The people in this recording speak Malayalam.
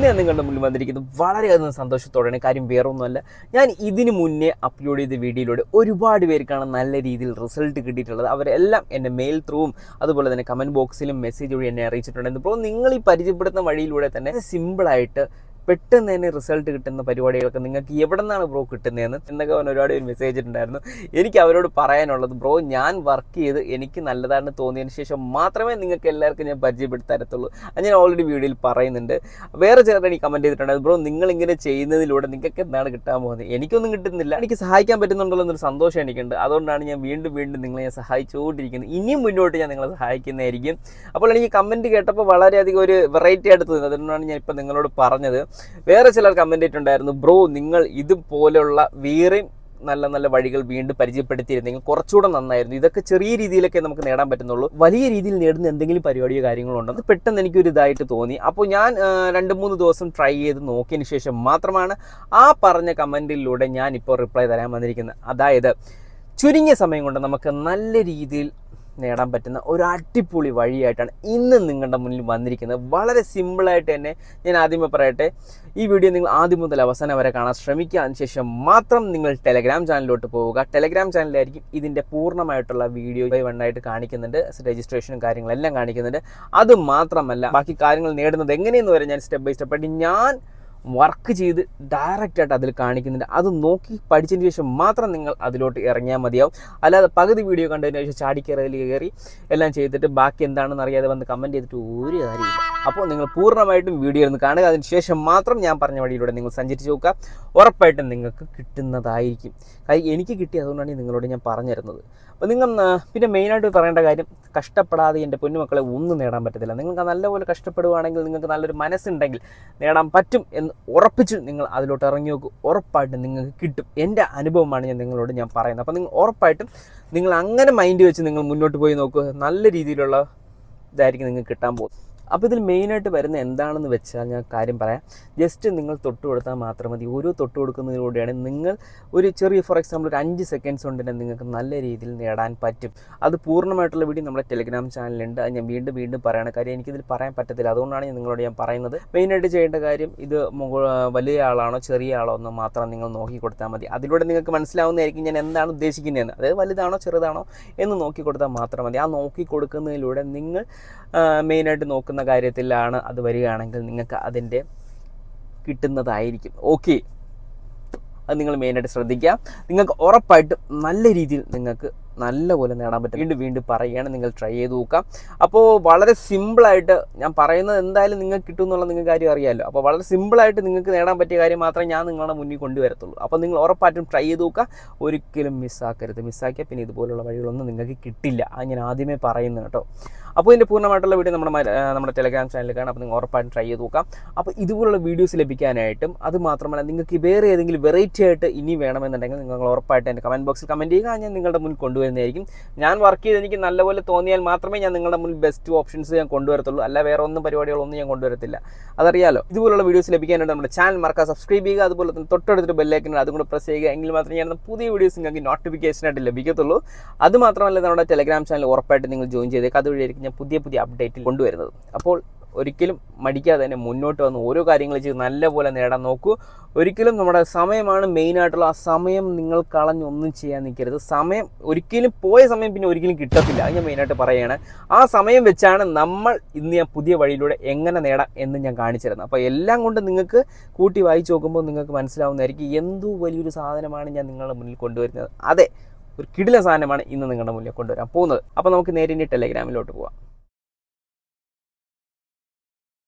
ഇന്ന് ഞാൻ നിങ്ങളുടെ മുന്നിൽ വന്നിരിക്കുന്നത് വളരെയധികം സന്തോഷത്തോടെയാണ്. കാര്യം വേറൊന്നുമല്ല, ഞാൻ ഇതിന് മുന്നേ അപ്ലോഡ് ചെയ്ത വീഡിയോയിലൂടെ ഒരുപാട് പേർക്കാണ് നല്ല രീതിയിൽ റിസൾട്ട് കിട്ടിയിട്ടുള്ളത്. അവരെല്ലാം എന്നെ മെയിൽ ത്രൂവും അതുപോലെ തന്നെ കമൻറ്റ് ബോക്സിലും മെസ്സേജ് വഴി എന്നെ അറിയിച്ചിട്ടുണ്ട്. ഇപ്പോൾ നിങ്ങൾ ഈ പരിചയപ്പെടുത്തുന്ന വഴിയിലൂടെ തന്നെ സിമ്പിളായിട്ട് പെട്ടെന്ന് തന്നെ റിസൾട്ട് കിട്ടുന്ന പരിപാടികളൊക്കെ നിങ്ങൾക്ക് എവിടെ നിന്നാണ് ബ്രോ കിട്ടുന്നതെന്ന് എന്നൊക്കെ ഒരുപാട് പേര് മെസ്സേജ് ഇട്ടുണ്ടായിരുന്നു. എനിക്ക് അവരോട് പറയാനുള്ളത്, ബ്രോ ഞാൻ വർക്ക് ചെയ്ത് എനിക്ക് നല്ലതാണെന്ന് തോന്നിയതിന് ശേഷം മാത്രമേ നിങ്ങൾക്ക് എല്ലാവർക്കും ഞാൻ പരിചയപ്പെടുത്തി തരത്തുള്ളൂ. അത് ഞാൻ ഓൾറെഡി വീഡിയോയിൽ പറയുന്നുണ്ട്. വേറെ ചിലരാണ് ഈ കമൻറ്റ് ചെയ്തിട്ടുണ്ടായിരുന്നു, ബ്രോ നിങ്ങളിങ്ങനെ ചെയ്യുന്നതിലൂടെ നിങ്ങൾക്ക് എന്താണ് കിട്ടാൻ പോകുന്നത്? എനിക്കൊന്നും കിട്ടുന്നില്ല, എനിക്ക് സഹായിക്കാൻ പറ്റുന്നുണ്ടല്ലോ എന്നൊരു സന്തോഷം എനിക്കുണ്ട്. അതുകൊണ്ടാണ് ഞാൻ വീണ്ടും നിങ്ങളെ ഞാൻ സഹായിച്ചുകൊണ്ടിരിക്കുന്നത്. ഇനിയും മുന്നോട്ട് ഞാൻ നിങ്ങളെ സഹായിക്കുന്നതായിരിക്കും. അപ്പോൾ എനിക്ക് കമൻറ്റ് കേട്ടപ്പോൾ വളരെയധികം ഒരു വെറൈറ്റി ആയിട്ട് തോന്നുന്നത്. അതുകൊണ്ടാണ് ഞാൻ ഇപ്പോൾ നിങ്ങളോട് പറഞ്ഞത്. വേറെ ചിലർ കമൻറ്റ് ഇട്ടുണ്ടായിരുന്നു, ബ്രോ നിങ്ങൾ ഇതുപോലെയുള്ള വേറെയും നല്ല നല്ല വഴികൾ വീണ്ടും പരിചയപ്പെടുത്തിയിരുന്നെങ്കിൽ കുറച്ചുകൂടെ നന്നായിരുന്നു. ഇതൊക്കെ ചെറിയ രീതിയിലൊക്കെ നമുക്ക് നേടാൻ പറ്റുന്നുള്ളൂ. വലിയ രീതിയിൽ നേടുന്ന എന്തെങ്കിലും പരിപാടിയോ കാര്യങ്ങളോ ഉണ്ടോ? അത് പെട്ടെന്ന് എനിക്കൊരു ഇതായിട്ട് തോന്നി. അപ്പോൾ ഞാൻ 2-3 ദിവസം ട്രൈ ചെയ്ത് നോക്കിയതിന് ശേഷം മാത്രമാണ് ആ പറഞ്ഞ കമൻറ്റിലൂടെ ഞാൻ ഇപ്പോൾ റിപ്ലൈ തരാൻ വന്നിരിക്കുന്നത്. അതായത് ചുരുങ്ങിയ സമയം കൊണ്ട് നമുക്ക് നല്ല രീതിയിൽ നേടാൻ പറ്റുന്ന ഒരു അടിപൊളി വഴിയായിട്ടാണ് ഇന്ന് നിങ്ങളുടെ മുന്നിൽ വന്നിരിക്കുന്നത്. വളരെ സിമ്പിളായിട്ട് തന്നെ ഞാൻ ആദ്യമേ പറയട്ടെ, ഈ വീഡിയോ നിങ്ങൾ ആദ്യം മുതൽ അവസാനം വരെ കാണാൻ ശ്രമിക്കുക. അതിനുശേഷം മാത്രം നിങ്ങൾ ടെലഗ്രാം ചാനലിലോട്ട് പോവുക. ടെലഗ്രാം ചാനലിലായിരിക്കും ഇതിൻ്റെ പൂർണ്ണമായിട്ടുള്ള വീഡിയോ വണ്ണായിട്ട് കാണിക്കുന്നുണ്ട്. രജിസ്ട്രേഷനും കാര്യങ്ങളെല്ലാം കാണിക്കുന്നുണ്ട്. അത് മാത്രമല്ല ബാക്കി കാര്യങ്ങൾ നേടുന്നത് എങ്ങനെയെന്ന് വരെ ഞാൻ സ്റ്റെപ്പ് ബൈ സ്റ്റെപ്പായിട്ട് ഞാൻ വർക്ക് ചെയ്ത് ഡയറക്റ്റായിട്ട് അതിൽ കാണിക്കുന്നുണ്ട്. അത് നോക്കി പഠിച്ചതിന് ശേഷം മാത്രം നിങ്ങൾ അതിലോട്ട് ഇറങ്ങിയാൽ മതിയാവും. അല്ലാതെ പകുതി വീഡിയോ കണ്ടതിന് ശേഷം ചാടിക്കയറി എല്ലാം ചെയ്തിട്ട് ബാക്കി എന്താണെന്ന് അറിയാതെ വന്ന് കമൻറ്റ് ചെയ്തിട്ട് ഒരു കാര്യമില്ല. അപ്പോൾ നിങ്ങൾ പൂർണ്ണമായിട്ടും വീഡിയോ ഒന്ന് കാണുക. അതിന് ശേഷം മാത്രം ഞാൻ പറഞ്ഞ വഴിയിലൂടെ നിങ്ങൾ സഞ്ചരിച്ച് നോക്കുക. ഉറപ്പായിട്ടും നിങ്ങൾക്ക് കിട്ടുന്നതായിരിക്കും. കാര്യം എനിക്ക് കിട്ടി, അതുകൊണ്ടാണ് നിങ്ങളോട് ഞാൻ പറഞ്ഞു തരുന്നത്. അപ്പോൾ നിങ്ങൾ പിന്നെ മെയിനായിട്ട് പറയേണ്ട കാര്യം, കഷ്ടപ്പെടാതെ എൻ്റെ പൊന്നുമക്കളെ ഒന്നും നേടാൻ പറ്റത്തില്ല. നിങ്ങൾക്ക് നല്ലപോലെ കഷ്ടപ്പെടുകയാണെങ്കിൽ, നിങ്ങൾക്ക് നല്ലൊരു മനസ്സുണ്ടെങ്കിൽ നേടാൻ പറ്റും എന്ന് ഉറപ്പിച്ച് നിങ്ങൾ അതിലോട്ട് ഇറങ്ങി നോക്കൂ. ഉറപ്പായിട്ടും നിങ്ങൾക്ക് കിട്ടും. എൻ്റെ അനുഭവമാണ് ഞാൻ നിങ്ങളോട് പറയുന്നത്. അപ്പോൾ നിങ്ങൾ ഉറപ്പായിട്ടും നിങ്ങൾ അങ്ങനെ മൈൻഡ് വെച്ച് നിങ്ങൾ മുന്നോട്ട് പോയി നോക്കുക. നല്ല രീതിയിലുള്ള ഇതായിരിക്കും നിങ്ങൾക്ക് കിട്ടാൻ പോകുന്നത്. അപ്പോൾ ഇതിൽ മെയിനായിട്ട് വരുന്ന എന്താണെന്ന് വെച്ചാൽ ഞാൻ കാര്യം പറയാം. ജസ്റ്റ് നിങ്ങൾ തൊട്ട് കൊടുത്താൽ മാത്രം മതി. ഓരോ തൊട്ട് കൊടുക്കുന്നതിലൂടെയാണ് നിങ്ങൾ ഒരു ചെറിയ, ഫോർ എക്സാമ്പിൾ ഒരു 5 സെക്കൻഡ്സ് കൊണ്ട് തന്നെ നിങ്ങൾക്ക് നല്ല രീതിയിൽ നേടാൻ പറ്റും. അത് പൂർണ്ണമായിട്ടുള്ള വീഡിയോ നമ്മുടെ ടെലഗ്രാം ചാനലുണ്ട്. അത് ഞാൻ വീണ്ടും പറയുകയാണ്. കാര്യം എനിക്കിതിൽ പറയാൻ പറ്റത്തില്ല. അതുകൊണ്ടാണ് നിങ്ങളോട് ഞാൻ പറയുന്നത്. മെയിനായിട്ട് ചെയ്യേണ്ട കാര്യം, ഇത് വലിയ ആളാണോ ചെറിയ ആളോ എന്ന് മാത്രം നിങ്ങൾ നോക്കി കൊടുത്താൽ മതി. അതിലൂടെ നിങ്ങൾക്ക് മനസ്സിലാവുന്നതായിരിക്കും ഞാൻ എന്താണ് ഉദ്ദേശിക്കുന്നതെന്ന്. അതായത് വലുതാണോ ചെറുതാണോ എന്ന് നോക്കി കൊടുത്താൽ മാത്രം മതി. ആ നോക്കി കൊടുക്കുന്നതിലൂടെ നിങ്ങൾ മെയിനായിട്ട് നോക്കുന്ന കാര്യത്തിലാണ് അത് വരികയാണെങ്കിൽ നിങ്ങൾക്ക് അതിൻ്റെ കിട്ടുന്നതായിരിക്കും. ഓക്കെ, അത് നിങ്ങൾ മെയിനായിട്ട് ശ്രദ്ധിക്കുക. നിങ്ങൾക്ക് ഉറപ്പായിട്ടും നല്ല രീതിയിൽ നിങ്ങൾക്ക് നല്ലപോലെ നേടാൻ പറ്റും. വീണ്ടും പറയുകയാണ്, നിങ്ങൾ ട്രൈ ചെയ്ത് നോക്കാം. അപ്പോൾ വളരെ സിമ്പിളായിട്ട് ഞാൻ പറയുന്നത് എന്തായാലും നിങ്ങൾക്ക് കിട്ടും എന്നുള്ള നിങ്ങൾക്ക് കാര്യം അറിയാമല്ലോ. അപ്പോൾ വളരെ സിമ്പിളായിട്ട് നിങ്ങൾക്ക് നേടാൻ പറ്റിയ കാര്യം മാത്രമേ ഞാൻ നിങ്ങളുടെ മുന്നിൽ കൊണ്ടുവരത്തുള്ളൂ. അപ്പോൾ നിങ്ങൾ ഉറപ്പായിട്ടും ട്രൈ ചെയ്ത് നോക്കുക. ഒരിക്കലും മിസ്സാക്കരുത്. മിസ്സാക്കിയാൽ പിന്നെ ഇതുപോലുള്ള വഴികളൊന്നും നിങ്ങൾക്ക് കിട്ടില്ല. അത് ഞാൻ ആദ്യമേ പറയുന്നു കേട്ടോ. അപ്പോൾ ഇതിൻ്റെ പൂർണ്ണമായിട്ടുള്ള വീഡിയോ നമ്മുടെ ടെലഗ്രാം ചാനലിൽ കാണാം. അപ്പോൾ നിങ്ങൾ ഉറപ്പായിട്ടും ട്രൈ ചെയ്ത് നോക്കാം. അപ്പോൾ ഇതുപോലുള്ള വീഡിയോസ് ലഭിക്കാനായിട്ടും അത് മാത്രമല്ല നിങ്ങൾക്ക് വേറെ ഏതെങ്കിലും വെറൈറ്റി ആയിട്ട് ഇനി വേണമെന്നുണ്ടെങ്കിൽ നിങ്ങൾ ഉറപ്പായിട്ട് എൻ്റെ കമൻറ്റ് ബോക്സിൽ കമൻറ്റ് ചെയ്യുക. ഞാൻ നിങ്ങളുടെ മുന്നിൽ കൊണ്ടുവരുന്നതായിരിക്കും. ഞാൻ വർക്ക് ചെയ്ത് എനിക്ക് നല്ലപോലെ തോന്നിയാൽ മാത്രമേ ഞാൻ നിങ്ങളുടെ മുന്നിൽ ബെസ്റ്റ് ഓപ്ഷൻസ് ഞാൻ കൊണ്ടുവരത്തുള്ളൂ. അല്ല വേറെ ഒന്നും പരിപാടികളൊന്നും ഞാൻ കൊണ്ടുവരത്തില്ല. അതറിയാലോ. ഇതുപോലുള്ള വീഡിയോസ് ലഭിക്കാനായിട്ട് നമ്മുടെ ചാനൽ മറക്കാതെ സബ്സ്ക്രൈബ് ചെയ്യുക. അതുപോലെ തന്നെ തൊട്ടടുത്തൊരു ബെല്ലൈക്കൻ അതും കൂടെ പ്രസ് ചെയ്യുക. എങ്കിൽ മാത്രമേ ഞാൻ പുതിയ വീഡിയോസ് നിങ്ങൾക്ക് നോട്ടിഫിക്കേഷനായിട്ട് ലഭിക്കത്തുള്ളൂ. അത് മാത്രമല്ല നമ്മുടെ ടെലഗ്രാം ചാനൽ ഉറപ്പായിട്ട് നിങ്ങൾ ജോയിൻ ചെയ്തേക്കുക. അതുവഴിയായിരിക്കും ഞാൻ പുതിയ അപ്ഡേറ്റിൽ കൊണ്ടുവരുന്നത്. അപ്പോൾ ഒരിക്കലും മടിക്കാതെ തന്നെ മുന്നോട്ട് വന്ന് ഓരോ കാര്യങ്ങൾ ചെയ്ത് നല്ലപോലെ നേടാൻ നോക്കൂ. ഒരിക്കലും നമ്മുടെ സമയമാണ് മെയിനായിട്ടുള്ള. ആ സമയം നിങ്ങൾ കളഞ്ഞൊന്നും ചെയ്യാൻ നിൽക്കരുത്. സമയം ഒരിക്കലും പോയ സമയം പിന്നെ ഒരിക്കലും കിട്ടത്തില്ല. അത് ഞാൻ മെയിനായിട്ട് പറയുകയാണ്. ആ സമയം വെച്ചാണ് നമ്മൾ ഇന്ന് ഞാൻ പുതിയ വഴിയിലൂടെ എങ്ങനെ നേടാം എന്ന് ഞാൻ കാണിച്ചു തരുന്നത്. അപ്പോൾ എല്ലാം കൊണ്ട് നിങ്ങൾക്ക് കൂട്ടി വായിച്ച് നോക്കുമ്പോൾ നിങ്ങൾക്ക് മനസ്സിലാവുന്നതായിരിക്കും എന്തോ വലിയൊരു സാധനമാണ് ഞാൻ നിങ്ങളുടെ മുന്നിൽ കൊണ്ടുവരുന്നത്. അതെ, ഒരു കിടിലൻ സാധനമാണ് ഇന്ന് നിങ്ങളുടെ മുന്നിൽ കൊണ്ടുവരാൻ പോകുന്നത്. അപ്പോൾ നമുക്ക് നേരെ ഇനി ടെലഗ്രാമിലോട്ട് പോകാം.